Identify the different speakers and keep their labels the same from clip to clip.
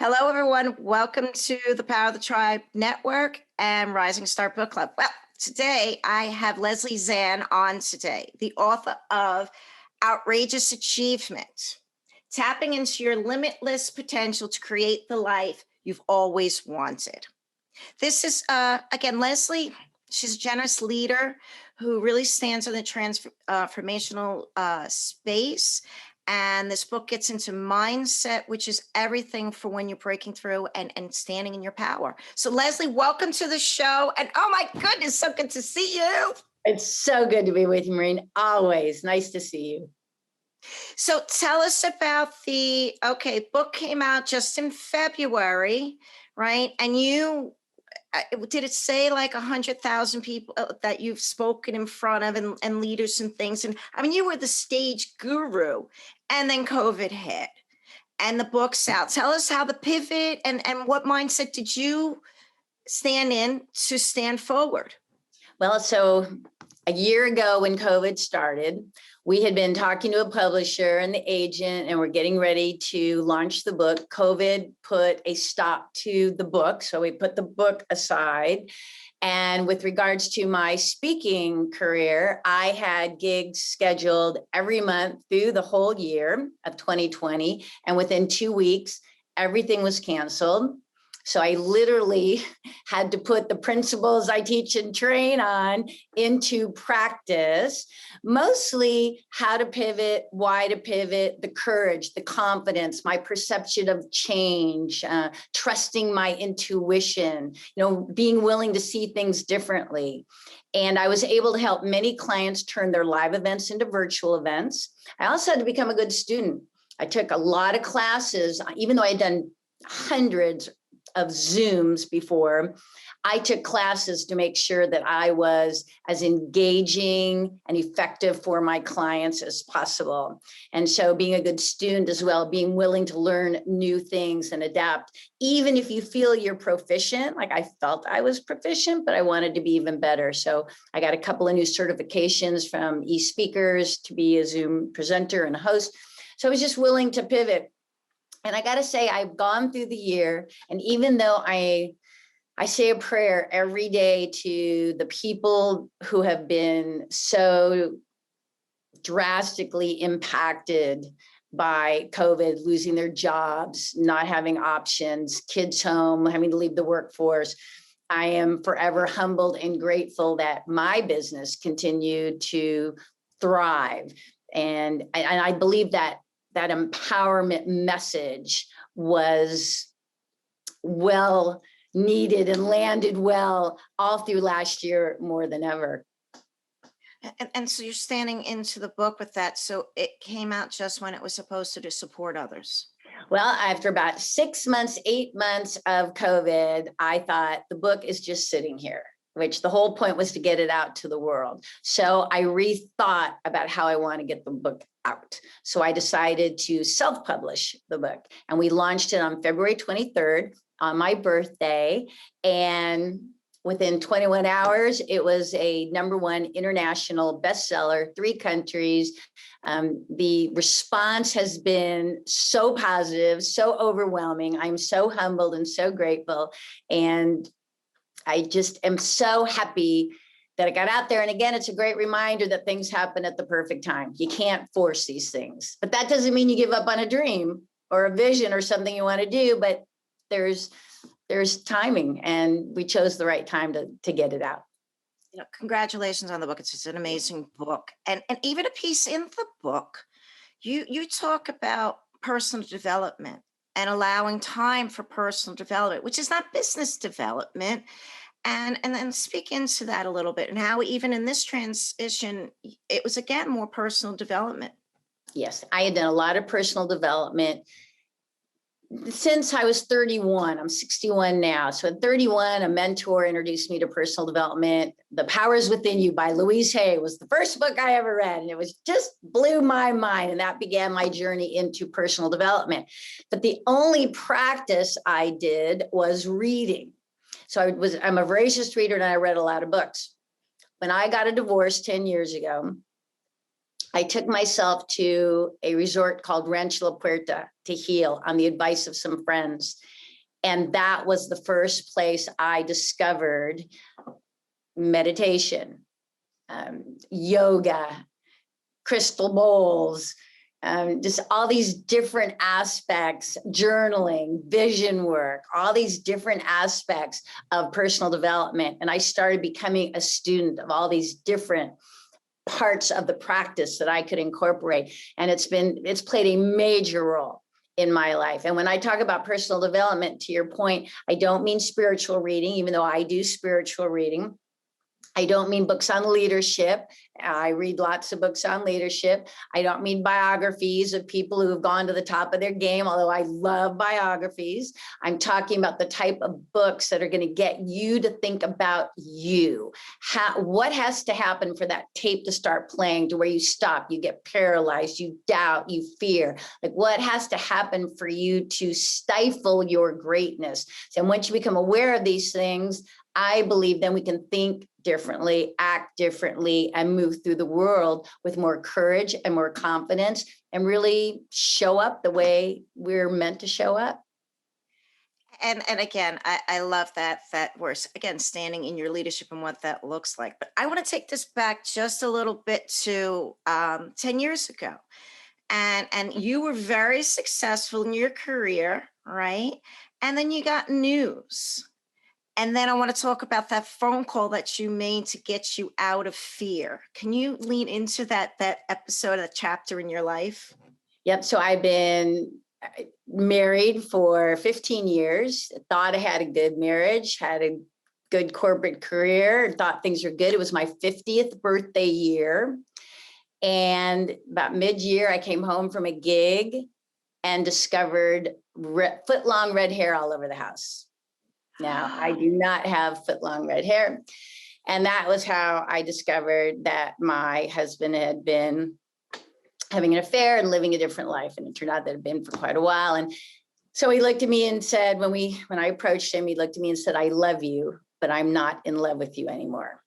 Speaker 1: Hello, everyone. Welcome to the Power of the Tribe Network and Rising Star Book Club. Well, today I have Leslie Zann on today, the author of Outrageous Achievement, Tapping into Your Limitless Potential to Create the Life You've Always Wanted. This is, again, Leslie. She's a generous leader who really stands in the transformational space. And this book gets into mindset, which is everything for when you're breaking through and standing in your power. So Leslie, welcome to the show. And oh my goodness, so good to see you.
Speaker 2: It's so good to be with you, Maureen. Always nice to see you.
Speaker 1: So tell us about the, book came out just in February, right? And did it say like 100,000 people that you've spoken in front of and leaders and things? And I mean, you were the stage guru, and then COVID hit and the book's out. Tell us how the pivot and what mindset did you stand in to stand forward?
Speaker 2: Well, so a year ago when COVID started, we had been talking to a publisher and the agent, and we're getting ready to launch the book. COVID put a stop to the book, so we put the book aside. And with regards to my speaking career, I had gigs scheduled every month through the whole year of 2020. And within 2 weeks, everything was canceled. So I literally had to put the principles I teach and train on into practice, mostly how to pivot, why to pivot, the courage, the confidence, my perception of change, trusting my intuition, being willing to see things differently. And I was able to help many clients turn their live events into virtual events. I also had to become a good student. I took a lot of classes, even though I had done hundreds of Zooms before. I took classes to make sure that I was as engaging and effective for my clients as possible. And so being a good student as well, being willing to learn new things and adapt, even if you feel you're proficient. Like I felt I was proficient, but I wanted to be even better. So I got a couple of new certifications from eSpeakers to be a Zoom presenter and host. So I was just willing to pivot. And I got to say, I've gone through the year, and even though I say a prayer every day to the people who have been so drastically impacted by COVID, losing their jobs, not having options, kids home, having to leave the workforce, I am forever humbled and grateful that my business continued to thrive. And I believe that empowerment message was well needed and landed well all through last year more than ever.
Speaker 1: And so you're standing into the book with that. So it came out just when it was supposed to support others.
Speaker 2: Well, after about 6 months, 8 months of COVID, I thought the book is just sitting here, which the whole point was to get it out to the world. So I rethought about how I want to get the book out. So I decided to self-publish the book, and we launched it on February 23rd on my birthday. And within 21 hours, it was a #1 international bestseller, 3 countries. The response has been so positive, so overwhelming. I'm so humbled and so grateful. And I just am so happy that I got out there. And again, it's a great reminder that things happen at the perfect time. You can't force these things, but that doesn't mean you give up on a dream or a vision or something you want to do, but there's timing, and we chose the right time to get it out.
Speaker 1: Congratulations on the book. It's just an amazing book. And even a piece in the book, you talk about personal development and allowing time for personal development, which is not business development. And then speak into that a little bit, and how even in this transition, it was again more personal development.
Speaker 2: Yes, I had done a lot of personal development since I was 31. I'm 61 now. So at 31, a mentor introduced me to personal development. The Power is Within You by Louise Hay was the first book I ever read. And it was just blew my mind. And that began my journey into personal development. But the only practice I did was reading. So I'm a voracious reader, and I read a lot of books. When I got a divorce 10 years ago, I took myself to a resort called Rancho La Puerta to heal on the advice of some friends. And that was the first place I discovered meditation, yoga, crystal bowls, just all these different aspects, journaling, vision work, all these different aspects of personal development. And I started becoming a student of all these different parts of the practice that I could incorporate. And it's played a major role in my life. And when I talk about personal development, to your point, I don't mean spiritual reading, even though I do spiritual reading. I don't mean books on leadership. I read lots of books on leadership. I don't mean biographies of people who have gone to the top of their game, although I love biographies. I'm talking about the type of books that are going to get you to think about you. What has to happen for that tape to start playing to where you stop, you get paralyzed, you doubt, you fear? Like, what has to happen for you to stifle your greatness? And once you become aware of these things, I believe then we can think differently, act differently, and move through the world with more courage and more confidence and really show up the way we're meant to show up.
Speaker 1: And again, I love that we're again standing in your leadership and what that looks like. But I want to take this back just a little bit to 10 years ago. And you were very successful in your career, right? And then you got news. And then I want to talk about that phone call that you made to get you out of fear. Can you lean into that episode, that chapter in your life?
Speaker 2: Yep. So I've been married for 15 years, thought I had a good marriage, had a good corporate career, thought things were good. It was my 50th birthday year. And about mid-year, I came home from a gig and discovered foot-long red hair all over the house. Now, I do not have foot-long red hair. And that was how I discovered that my husband had been having an affair and living a different life. And it turned out that it had been for quite a while. And so he looked at me and said, when I approached him, he looked at me and said, "I love you, but I'm not in love with you anymore."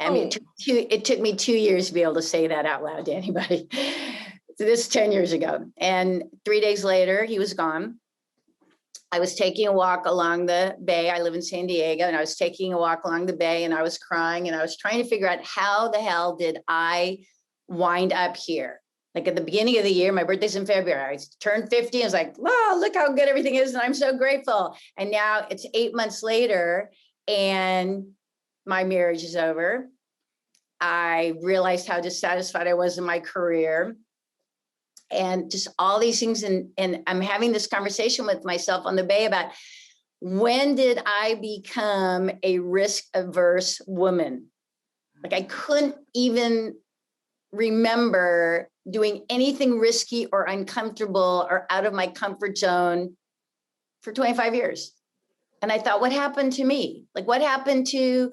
Speaker 2: I mean, it took me 2 years to be able to say that out loud to anybody. So this is 10 years ago. And 3 days later, he was gone. I was taking a walk along the bay. I live in San Diego, and I was taking a walk along the bay, and I was crying, and I was trying to figure out how the hell did I wind up here? Like at the beginning of the year, my birthday's in February. I turned 50. I was like, "Wow, look how good everything is." And I'm so grateful. And now it's 8 months later and my marriage is over. I realized how dissatisfied I was in my career and just all these things. And I'm having this conversation with myself on the bay about, when did I become a risk-averse woman? Like, I couldn't even remember doing anything risky or uncomfortable or out of my comfort zone for 25 years. And I thought, what happened to me? Like, what happened to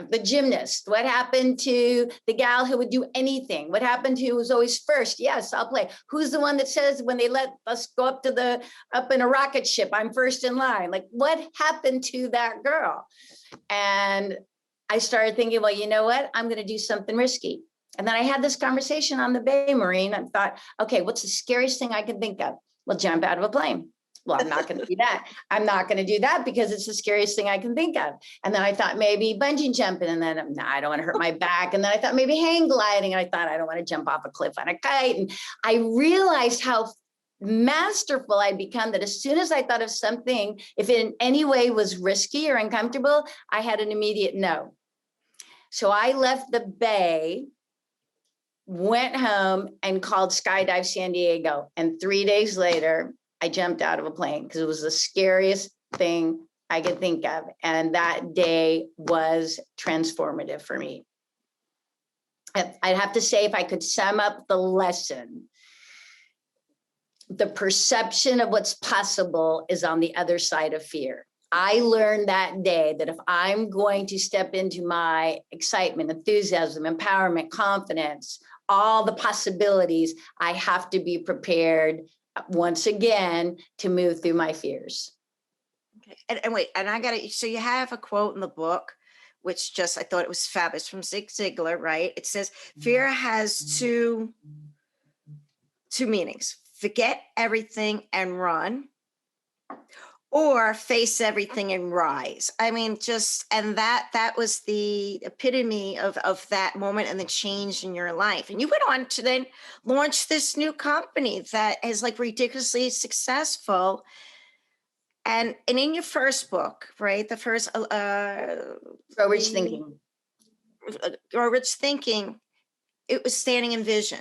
Speaker 2: the gymnast? What happened to the gal who would do anything? What happened to who was always first? Yes, I'll play. Who's the one that says when they let us go up in a rocket ship, I'm first in line? Like, what happened to that girl? And I started thinking, well, you know what? I'm going to do something risky. And then I had this conversation on the bay, Maureen. I thought, okay, what's the scariest thing I can think of? Well, jump out of a plane. Well, I'm not going to do that. I'm not going to do that because it's the scariest thing I can think of. And then I thought maybe bungee jumping, and then I don't want to hurt my back. And then I thought maybe hang gliding. And I thought I don't want to jump off a cliff on a kite. And I realized how masterful I'd become, that as soon as I thought of something, if it in any way was risky or uncomfortable, I had an immediate no. So I left the bay, went home and called Skydive San Diego. And 3 days later, I jumped out of a plane because it was the scariest thing I could think of. And that day was transformative for me. I'd have to say, if I could sum up the lesson, the perception of what's possible is on the other side of fear. I learned that day that if I'm going to step into my excitement, enthusiasm, empowerment, confidence, all the possibilities, I have to be prepared once again to move through my fears.
Speaker 1: Okay. And wait, and I got it. So you have a quote in the book, which I thought it was fabulous, from Zig Ziglar, right? It says, fear has two meanings: forget everything and run, or face everything and rise. I mean, just, and that was the epitome of that moment and the change in your life. And you went on to then launch this new company that is like ridiculously successful. And in your first book, right, the first
Speaker 2: Grow Rich
Speaker 1: the
Speaker 2: Thinking.
Speaker 1: or rich thinking, it was standing in vision,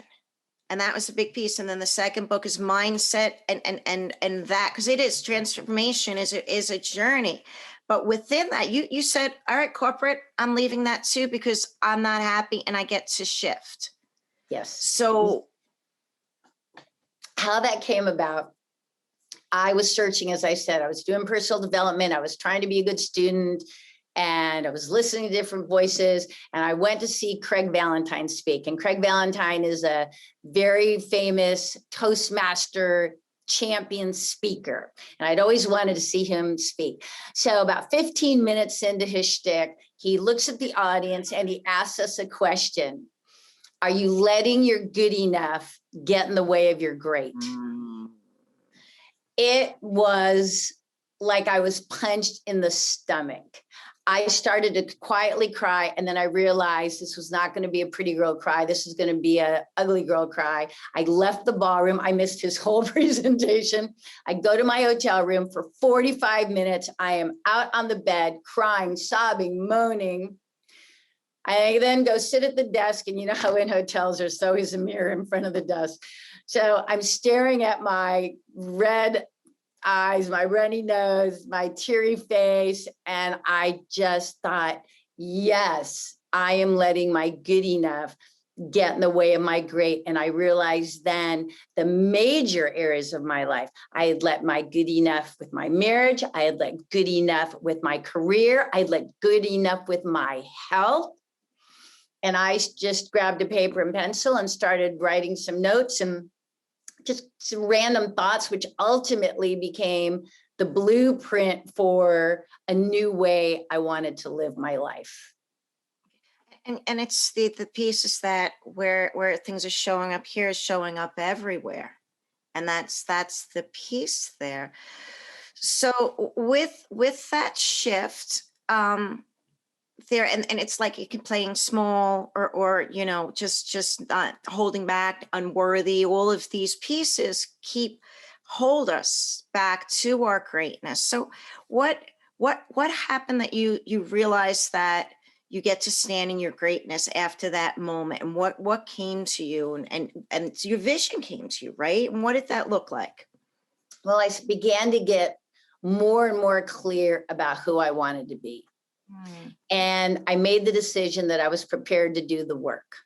Speaker 1: and that was a big piece. And then the second book is mindset, and that, because it is transformation is a journey. But within that, you said, all right, corporate, I'm leaving that too because I'm not happy and I get to shift.
Speaker 2: Yes.
Speaker 1: So
Speaker 2: how that came about, I was searching, as I said, I was doing personal development. I was trying to be a good student, and I was listening to different voices. And I went to see Craig Valentine speak. And Craig Valentine is a very famous Toastmaster champion speaker. And I'd always wanted to see him speak. So about 15 minutes into his shtick, he looks at the audience and he asks us a question. Are you letting your good enough get in the way of your great? It was like I was punched in the stomach. I started to quietly cry, and then I realized this was not going to be a pretty girl cry. This was going to be an ugly girl cry. I left the ballroom. I missed his whole presentation. I go to my hotel room for 45 minutes. I am out on the bed, crying, sobbing, moaning. I then go sit at the desk, and you know how in hotels there's always a mirror in front of the desk. So I'm staring at my red eyes, my runny nose, my teary face, and I just thought, yes, I am letting my good enough get in the way of my great. And I realized then the major areas of my life, I had let my good enough with my marriage, I had let good enough with my career, I had let good enough with my health. And I just grabbed a paper and pencil and started writing some notes and just some random thoughts, which ultimately became the blueprint for a new way I wanted to live my life.
Speaker 1: and it's the pieces that where things are showing up here is showing up everywhere. And that's the piece there. So with that shift, there, and it's like you can playing small or just not holding back, unworthy, all of these pieces hold us back to our greatness. So what happened that you realized that you get to stand in your greatness after that moment, and what came to you, and your vision came to you, right? And what did that look like?
Speaker 2: Well, I began to get more and more clear about who I wanted to be. And I made the decision that I was prepared to do the work.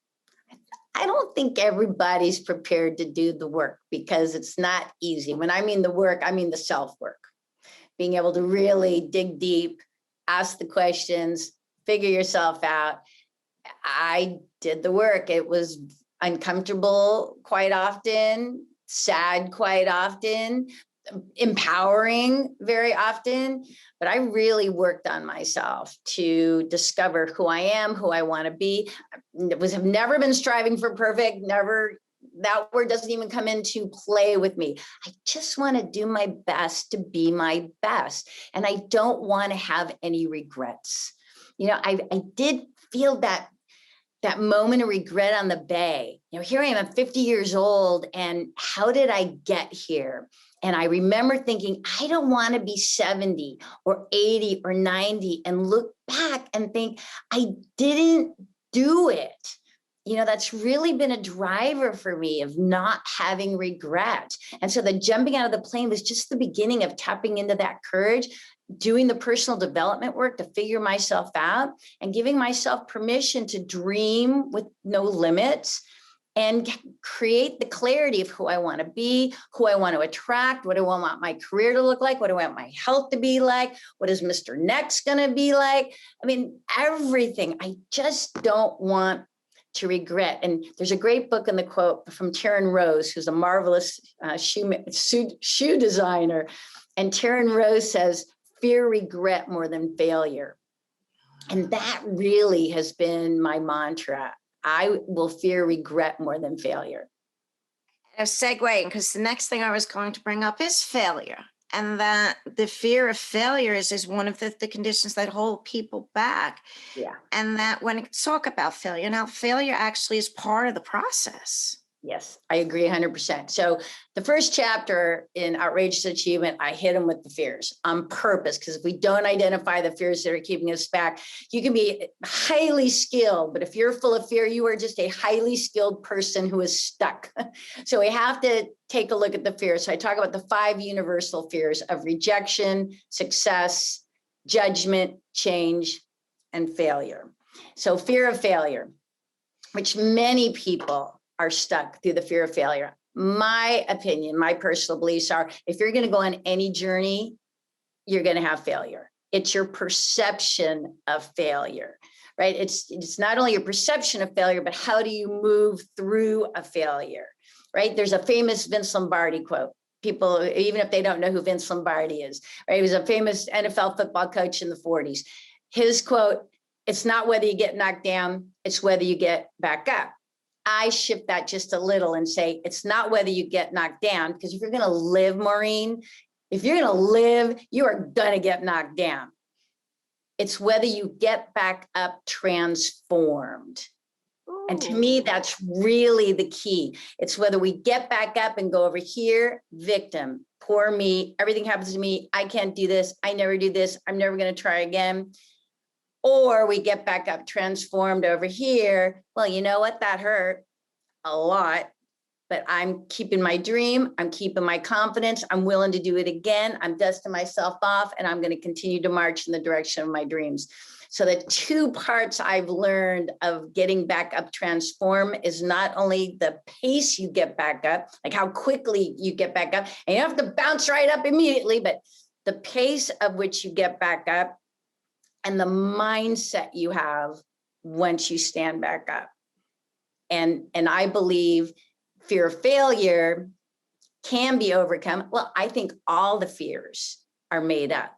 Speaker 2: I don't think everybody's prepared to do the work because it's not easy. When I mean the work, I mean the self-work. Being able to really dig deep, ask the questions, figure yourself out. I did the work. It was uncomfortable quite often, sad quite often, empowering very often, but I really worked on myself to discover who I am, who I want to be. Have never been striving for perfect, never, that word doesn't even come into play with me. I just want to do my best to be my best. And I don't want to have any regrets. I did feel that moment of regret on the bay. Here I am, I'm 50 years old, and how did I get here? And I remember thinking, I don't want to be 70 or 80 or 90 and look back and think, I didn't do it. That's really been a driver for me of not having regret. And so the jumping out of the plane was just the beginning of tapping into that courage, doing the personal development work to figure myself out, and giving myself permission to dream with no limits and create the clarity of who I want to be, who I want to attract, what do I want my career to look like, what do I want my health to be like, what is Mr. Next going to be like? I mean, everything. I just don't want to regret. And there's a great book in the quote from Taryn Rose, who's a marvelous shoe designer. And Taryn Rose says, fear regret more than failure. And that really has been my mantra. I will fear regret more than failure.
Speaker 1: A segue, because the next thing I was going to bring up is failure. and that the fear of failure is one of the conditions that hold people back.
Speaker 2: Yeah.
Speaker 1: And that when you talk about failure, now failure actually is part of the process.
Speaker 2: Yes, I agree 100%. So the first chapter in Outrageous Achievement, I hit them with the fears on purpose, because if we don't identify the fears that are keeping us back, you can be highly skilled, but if you're full of fear, you are just a highly skilled person who is stuck. So we have to take a look at the fears. So I talk about the 5 universal fears of rejection, success, judgment, change, and failure. So fear of failure, which many people are stuck through the fear of failure. My opinion, my personal beliefs are, if you're going to go on any journey, you're going to have failure. It's your perception of failure, right? It's not only your perception of failure, but how do you move through a failure, right? There's a famous Vince Lombardi quote. People, even if they don't know who Vince Lombardi is, right? He was a famous NFL football coach in the 40s. His quote, "It's not whether you get knocked down, it's whether you get back up." I shift that just a little and say, it's not whether you get knocked down, because if you're going to live, Maureen, if you're going to live, you are going to get knocked down. It's whether you get back up transformed. Ooh. And to me, that's really the key. It's whether we get back up and go over here, victim, poor me, everything happens to me, I can't do this, I never do this, I'm never going to try again. Or we get back up transformed over here. Well, you know what? That hurt a lot, but I'm keeping my dream. I'm keeping my confidence. I'm willing to do it again. I'm dusting myself off, and I'm going to continue to march in the direction of my dreams. So the 2 parts I've learned of getting back up transform is not only the pace you get back up, like how quickly you get back up, and you don't have to bounce right up immediately, but the pace of which you get back up, and the mindset you have once you stand back up. And I believe fear of failure can be overcome. Well, I think all the fears are made up.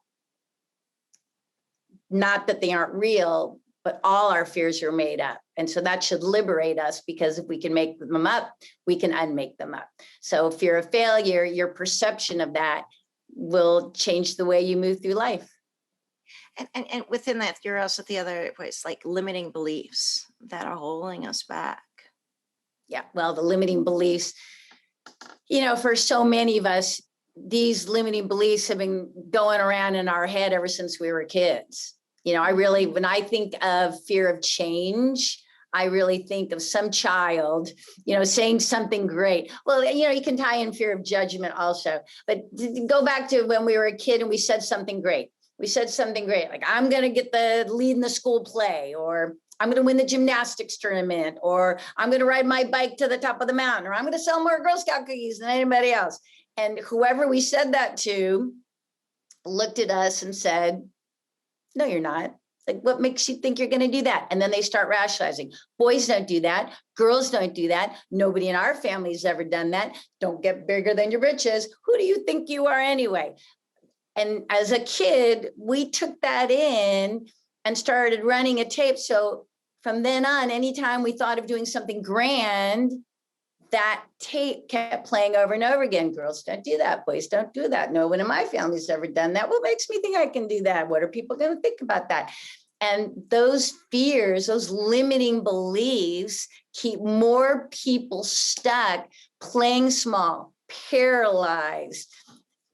Speaker 2: Not that they aren't real, but all our fears are made up. And so that should liberate us, because if we can make them up, we can unmake them up. So fear of failure, your perception of that will change the way you move through life.
Speaker 1: And within that, you're also the other ways, like limiting beliefs that are holding us back.
Speaker 2: Yeah, well, the limiting beliefs, for so many of us, these limiting beliefs have been going around in our head ever since we were kids. When I think of fear of change, I really think of some child, saying something great. Well, you can tie in fear of judgment also, but go back to when we were a kid and we said something great. We said something great, like, I'm going to get the lead in the school play, or I'm going to win the gymnastics tournament, or I'm going to ride my bike to the top of the mountain, or I'm going to sell more Girl Scout cookies than anybody else. And whoever we said that to looked at us and said, no, you're not. Like, what makes you think you're going to do that? And then they start rationalizing. Boys don't do that. Girls don't do that. Nobody in our family has ever done that. Don't get bigger than your britches. Who do you think you are anyway? And as a kid, we took that in and started running a tape. So from then on, anytime we thought of doing something grand, that tape kept playing over and over again. Girls don't do that. Boys don't do that. No one in my family's ever done that. What makes me think I can do that? What are people going to think about that? And those fears, those limiting beliefs, keep more people stuck, playing small, paralyzed,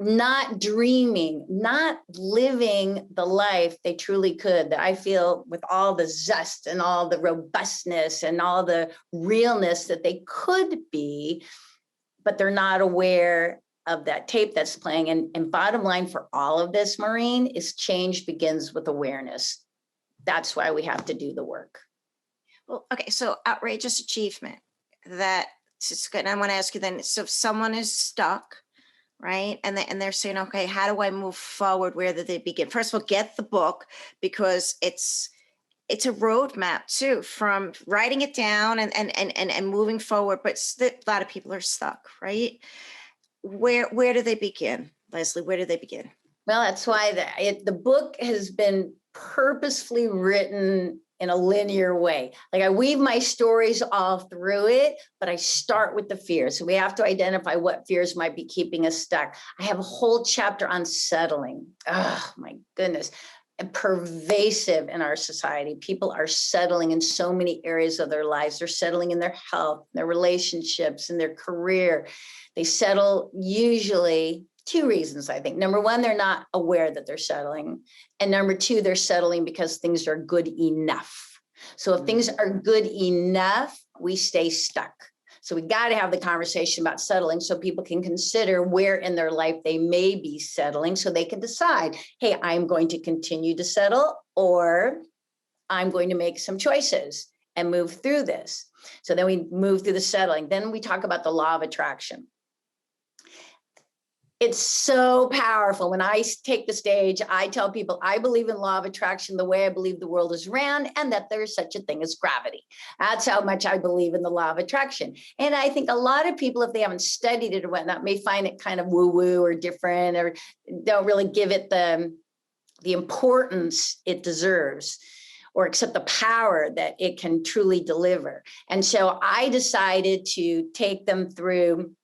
Speaker 2: not dreaming, not living the life they truly could, that I feel with all the zest and all the robustness and all the realness that they could be, but they're not aware of that tape that's playing. And bottom line for all of this, Maureen, is change begins with awareness. That's why we have to do the work.
Speaker 1: Well, okay, so outrageous achievement. That's good. And I want to ask you then, so if someone is stuck, right? And they're saying, okay, how do I move forward? Where do they begin? First of all, get the book, because it's a roadmap too, from writing it down and moving forward. But a lot of people are stuck, right? Where do they begin, Leslie? Where do they begin?
Speaker 2: Well, that's why the book has been purposefully written in a linear way. Like I weave my stories all through it, but I start with the fears. So we have to identify what fears might be keeping us stuck. I have a whole chapter on settling. Oh my goodness. And pervasive in our society. People are settling in so many areas of their lives. They're settling in their health, their relationships, in their career. They settle usually two reasons, I think. Number one, they're not aware that they're settling. And number two, they're settling because things are good enough. So if things are good enough, we stay stuck. So we got to have the conversation about settling so people can consider where in their life they may be settling so they can decide, hey, I'm going to continue to settle, or I'm going to make some choices and move through this. So then we move through the settling. Then we talk about the law of attraction. It's so powerful. When I take the stage, I tell people I believe in law of attraction the way I believe the world is round and that there is such a thing as gravity. That's how much I believe in the law of attraction. And I think a lot of people, if they haven't studied it or whatnot, may find it kind of woo-woo or different, or don't really give it the importance it deserves, or accept the power that it can truly deliver. And so I decided to take them through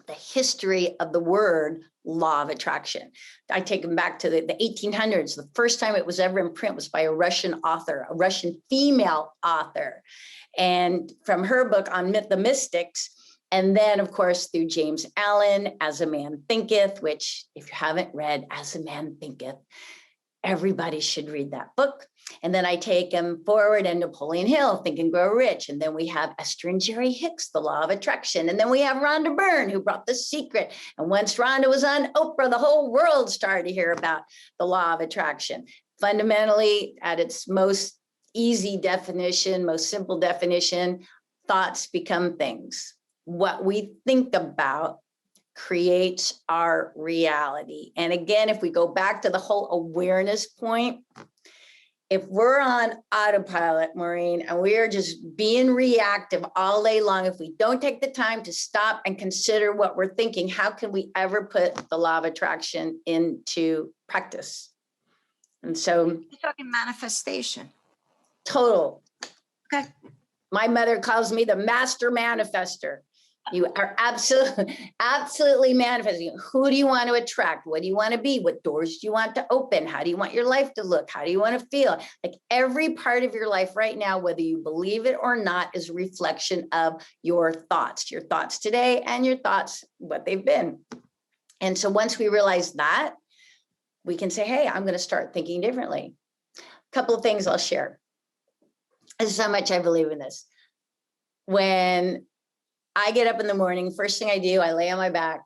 Speaker 2: the history of the word law of attraction. I take them back to the 1800s. The first time it was ever in print was by a Russian author, a Russian female author. And from her book on the mystics, and then of course through James Allen, As a Man Thinketh, which if you haven't read As a Man Thinketh, everybody should read that book. And then I take them forward, and Napoleon Hill, Think and Grow Rich. And then we have Esther and Jerry Hicks, The Law of Attraction. And then we have Rhonda Byrne, who brought The Secret. And once Rhonda was on Oprah, the whole world started to hear about the law of attraction. Fundamentally, at its most easy definition, most simple definition, thoughts become things. What we think about creates our reality. And again, if we go back to the whole awareness point, if we're on autopilot, Maureen, and we are just being reactive all day long, if we don't take the time to stop and consider what we're thinking, how can we ever put the law of attraction into practice? And so
Speaker 1: You're talking manifestation.
Speaker 2: Total.
Speaker 1: Okay.
Speaker 2: My mother calls me the master manifester. You are absolutely manifesting. Who do you want to attract? What do you want to be? What doors do you want to open? How do you want your life to look? How do you want to feel? Like every part of your life right now, whether you believe it or not, is a reflection of your thoughts today and your thoughts, what they've been. And so once we realize that, we can say, hey, I'm going to start thinking differently. A couple of things I'll share. This is how much I believe in this. When I get up in the morning, first thing I do, I lay on my back,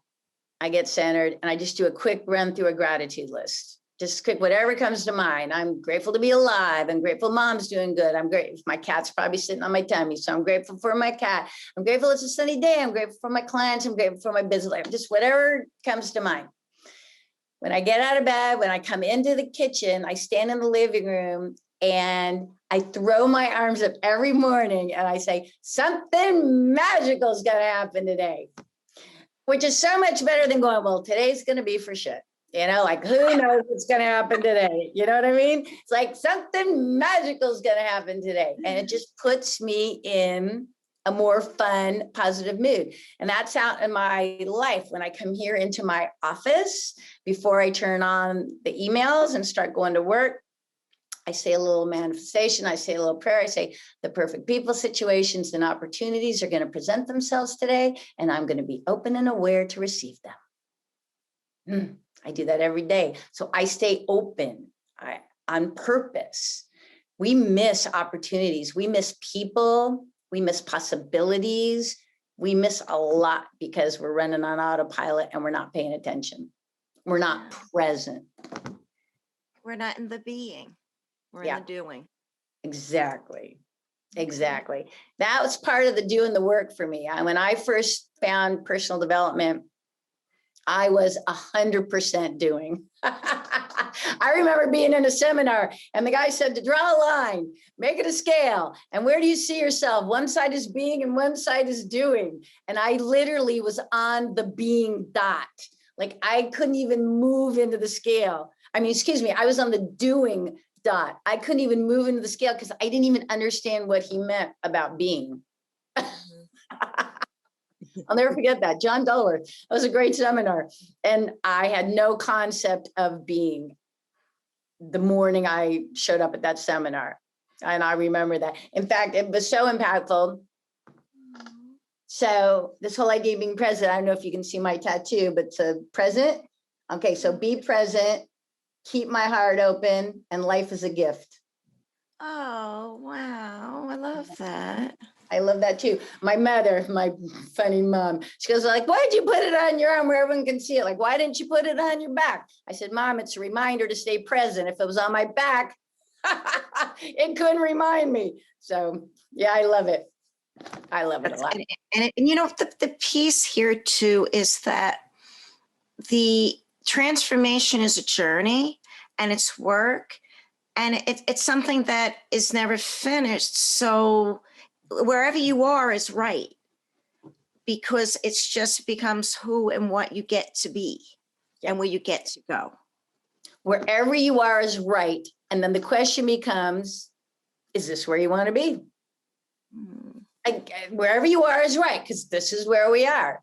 Speaker 2: I get centered, and I just do a quick run through a gratitude list. Just quick, whatever comes to mind. I'm grateful to be alive. I'm grateful mom's doing good. I'm grateful. My cat's probably sitting on my tummy, so I'm grateful for my cat. I'm grateful it's a sunny day. I'm grateful for my clients. I'm grateful for my business life. Just whatever comes to mind. When I get out of bed, when I come into the kitchen, I stand in the living room and I throw my arms up every morning and I say, something magical is going to happen today, which is so much better than going, well, today's going to be for shit. You know, like who knows what's going to happen today? You know what I mean? It's like something magical is going to happen today. And it just puts me in a more fun, positive mood. And that's out in my life. When I come here into my office, before I turn on the emails and start going to work, I say a little manifestation, I say a little prayer, I say the perfect people, situations, and opportunities are going to present themselves today, and I'm going to be open and aware to receive them. I do that every day. So I stay open on purpose. We miss opportunities. We miss people. We miss possibilities. We miss a lot because we're running on autopilot and we're not paying attention. We're not present.
Speaker 1: We're not in the being. We're in the doing.
Speaker 2: Exactly. That was part of the doing the work for me. When I first found personal development, I was 100% doing. I remember being in a seminar and the guy said to draw a line, make it a scale. And where do you see yourself? One side is being and one side is doing. And I literally was on the being dot. Like I couldn't even move into the scale. I mean, excuse me, I was on the doing dot. I couldn't even move into the scale because I didn't even understand what he meant about being. I'll never forget that. John Dulworth. That was a great seminar. And I had no concept of being the morning I showed up at that seminar. And I remember that. In fact, it was so impactful. So this whole idea of being present, I don't know if you can see my tattoo, but present. Okay, so be present, keep my heart open, and life is a gift.
Speaker 1: Oh, wow. I love that.
Speaker 2: I love that too. My mother, my funny mom, she goes like, why'd you put it on your arm where everyone can see it? Like, why didn't you put it on your back? I said, Mom, it's a reminder to stay present. If it was on my back, it couldn't remind me. So yeah, I love it. I love it a lot.
Speaker 1: And you know, the piece here too is that the transformation is a journey and it's work, and it's something that is never finished. So wherever you are is right, because it's just becomes who and what you get to be and where you get to go.
Speaker 2: Wherever you are is right. And then the question becomes, is this where you want to be? Wherever you are is right, because this is where we are.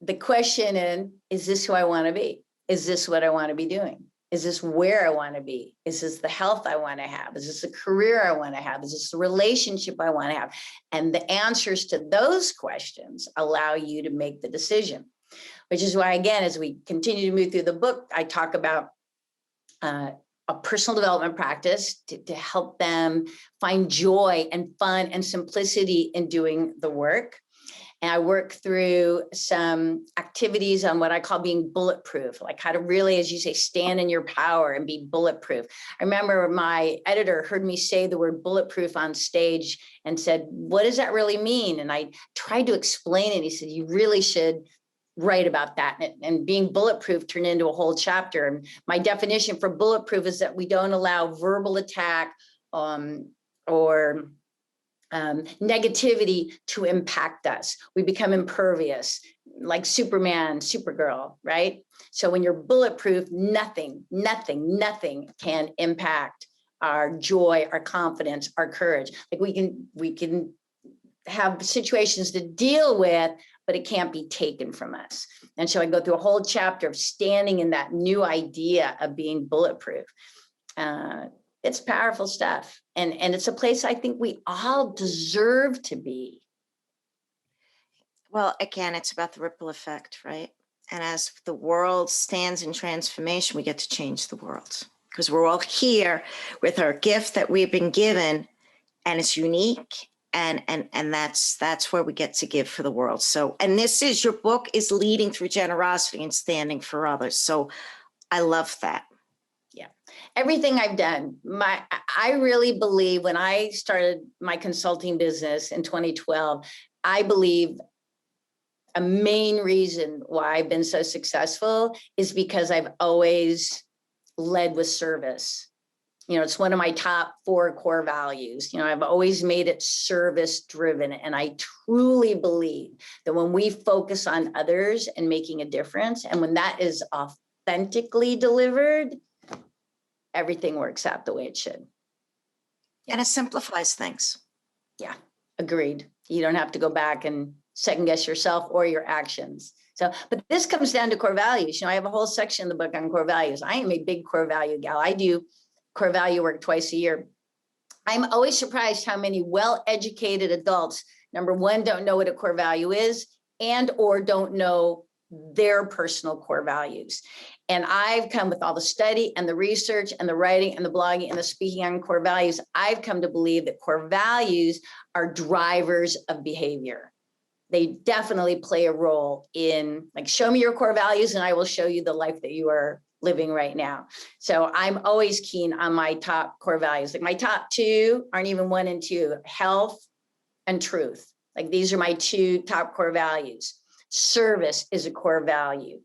Speaker 2: The question is this who I want to be? Is this what I want to be doing? Is this where I want to be? Is this the health I want to have? Is this the career I want to have? Is this the relationship I want to have? And the answers to those questions allow you to make the decision, which is why, again, as we continue to move through the book, I talk about a personal development practice to help them find joy and fun and simplicity in doing the work. And I work through some activities on what I call being bulletproof, like how to really, as you say, stand in your power and be bulletproof. I remember my editor heard me say the word bulletproof on stage and said, what does that really mean? And I tried to explain it. He said, you really should write about that. And being bulletproof turned into a whole chapter. And my definition for bulletproof is that we don't allow verbal attack or negativity to impact us. We become impervious, like Superman, Supergirl, right? So when you're bulletproof, nothing can impact our joy, our confidence, our courage. Like we can have situations to deal with, but it can't be taken from us. And so I go through a whole chapter of standing in that new idea of being bulletproof. It's powerful stuff. And it's a place I think we all deserve to be.
Speaker 1: Well, again, it's about the ripple effect, right? And as the world stands in transformation, we get to change the world, because we're all here with our gift that we've been given, and it's unique. And that's where we get to give for the world. So, and this is, your book is leading through generosity and standing for others. So I love that.
Speaker 2: Yeah. Everything I've done, I really believe when I started my consulting business in 2012, I believe a main reason why I've been so successful is because I've always led with service. You know, it's one of my top 4 core values. You know, I've always made it service driven. And I truly believe that when we focus on others and making a difference, and when that is authentically delivered, everything works out the way it should.
Speaker 1: And it simplifies things.
Speaker 2: Yeah, agreed. You don't have to go back and second guess yourself or your actions. So, but this comes down to core values. You know, I have a whole section in the book on core values. I am a big core value gal. I do core value work twice a year. I'm always surprised how many well-educated adults, number one, don't know what a core value is and or don't know their personal core values. And I've come with all the study and the research and the writing and the blogging and the speaking on core values. I've come to believe that core values are drivers of behavior. They definitely play a role in, like, show me your core values and I will show you the life that you are living right now. So I'm always keen on my top core values. Like my top 2 aren't even 1 and 2, health and truth. Like these are my 2 top core values. Service is a core value.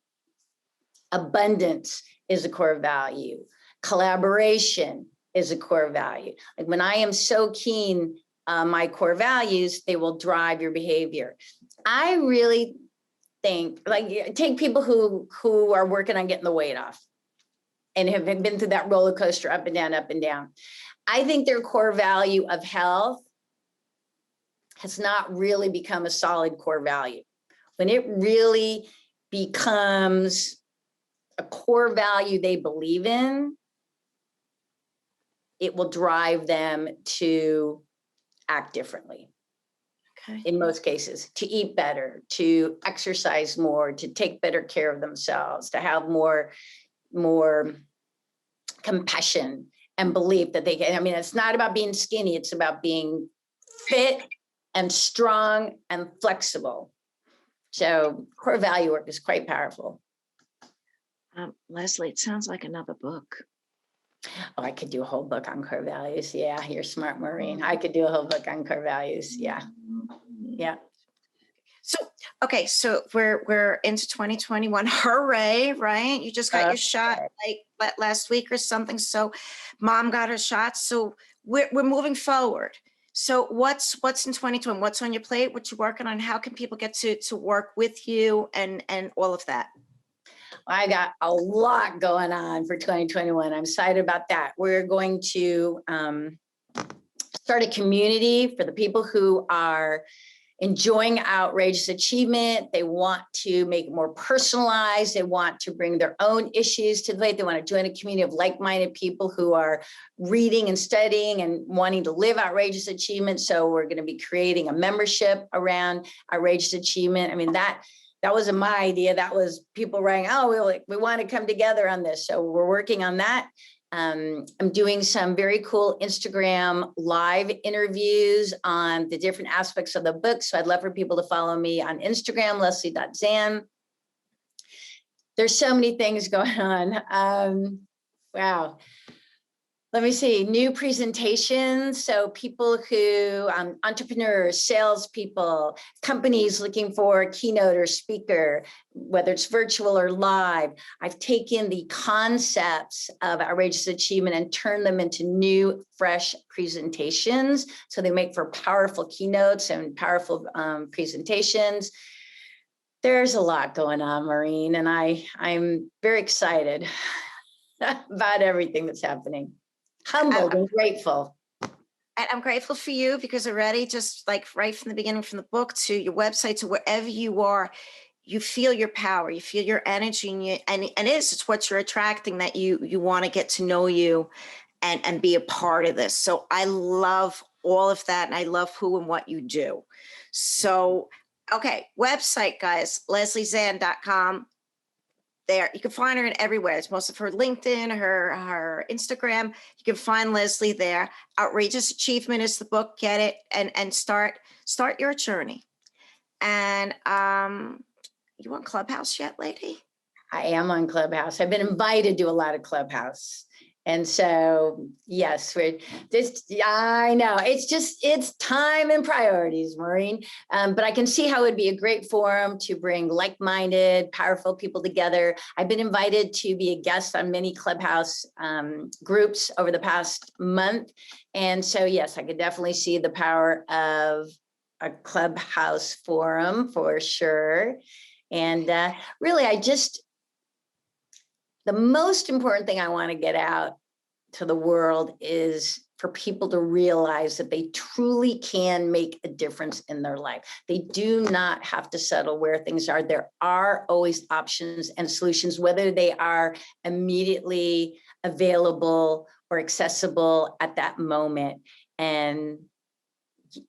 Speaker 2: Abundance is a core value. Collaboration is a core value. Like when I am so keen on my core values, they will drive your behavior. I really think, like, take people who are working on getting the weight off. and have been through that roller coaster up and down, up and down. I think their core value of health has not really become a solid core value. When it really becomes a core value they believe in, it will drive them to act differently.
Speaker 1: Okay.
Speaker 2: In most cases, to eat better, to exercise more, to take better care of themselves, to have more compassion and belief that they can. I mean, it's not about being skinny, it's about being fit and strong and flexible. So core value work is quite powerful.
Speaker 1: Leslie, it sounds like another book.
Speaker 2: Oh, I could do a whole book on core values. Yeah, you're smart, Maureen. I could do a whole book on core values. Yeah. Yeah.
Speaker 1: So, okay, so we're into 2021. Hooray, right? You just got your shot like last week or something. So mom got her shot. So we're moving forward. So what's in 2020? What's on your plate? What you working on? How can people get to work with you and all of that?
Speaker 2: I got a lot going on for 2021. I'm excited about that. We're going to start a community for the people who are enjoying outrageous achievement. They want to make it more personalized. They want to bring their own issues to the plate. They want to join a community of like-minded people who are reading and studying and wanting to live outrageous achievement. So we're going to be creating a membership around outrageous achievement. I mean, that wasn't my idea. That was people writing, oh, we want to come together on this. So we're working on that. I'm doing some very cool Instagram live interviews on the different aspects of the book. So I'd love for people to follow me on Instagram, Leslie.Zann. There's so many things going on. Wow. Let me see, new presentations. So people who, entrepreneurs, salespeople, companies looking for a keynote or speaker, whether it's virtual or live. I've taken the concepts of outrageous achievement and turned them into new, fresh presentations. So they make for powerful keynotes and powerful presentations. There's a lot going on, Maureen, and I'm very excited about everything that's happening. Humbled and grateful.
Speaker 1: I'm grateful for you because already, just like right from the beginning, from the book to your website to wherever you are, you feel your power, you feel your energy, and it's what you're attracting, that you want to get to know you and be a part of this. So I love all of that, and I love who and what you do. So, okay, website, guys, lesliezann.com. There, you can find her in everywhere. It's most of her LinkedIn, her Instagram. You can find Leslie there. Outrageous Achievement is the book. Get it and start your journey. And you on Clubhouse yet, lady?
Speaker 2: I am on Clubhouse. I've been invited to a lot of Clubhouse. And so, yes, I know it's time and priorities, Maureen. But I can see how it'd be a great forum to bring like-minded, powerful people together. I've been invited to be a guest on many Clubhouse groups over the past month. And so, yes, I could definitely see the power of a Clubhouse forum for sure. And really, the most important thing I want to get out to the world is for people to realize that they truly can make a difference in their life. They do not have to settle where things are. There are always options and solutions, whether they are immediately available or accessible at that moment. And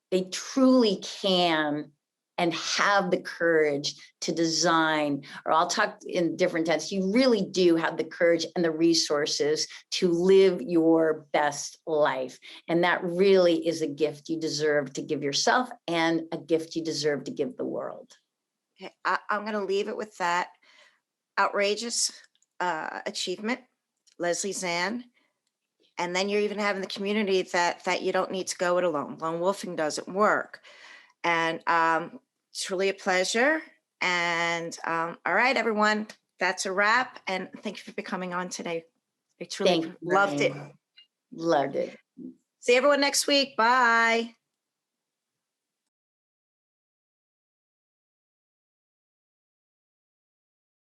Speaker 2: they truly can and have the courage to design, or I'll talk in different tense, you really do have the courage and the resources to live your best life. And that really is a gift you deserve to give yourself and a gift you deserve to give the world.
Speaker 1: Okay, I'm going to leave it with that. Outrageous Achievement, Leslie Zann. And then you're even having the community that you don't need to go it alone. Lone wolfing doesn't work. And truly a pleasure. And all right, everyone, that's a wrap. And thank you for coming on today. I truly loved it.
Speaker 2: Loved it.
Speaker 1: See everyone next week. Bye.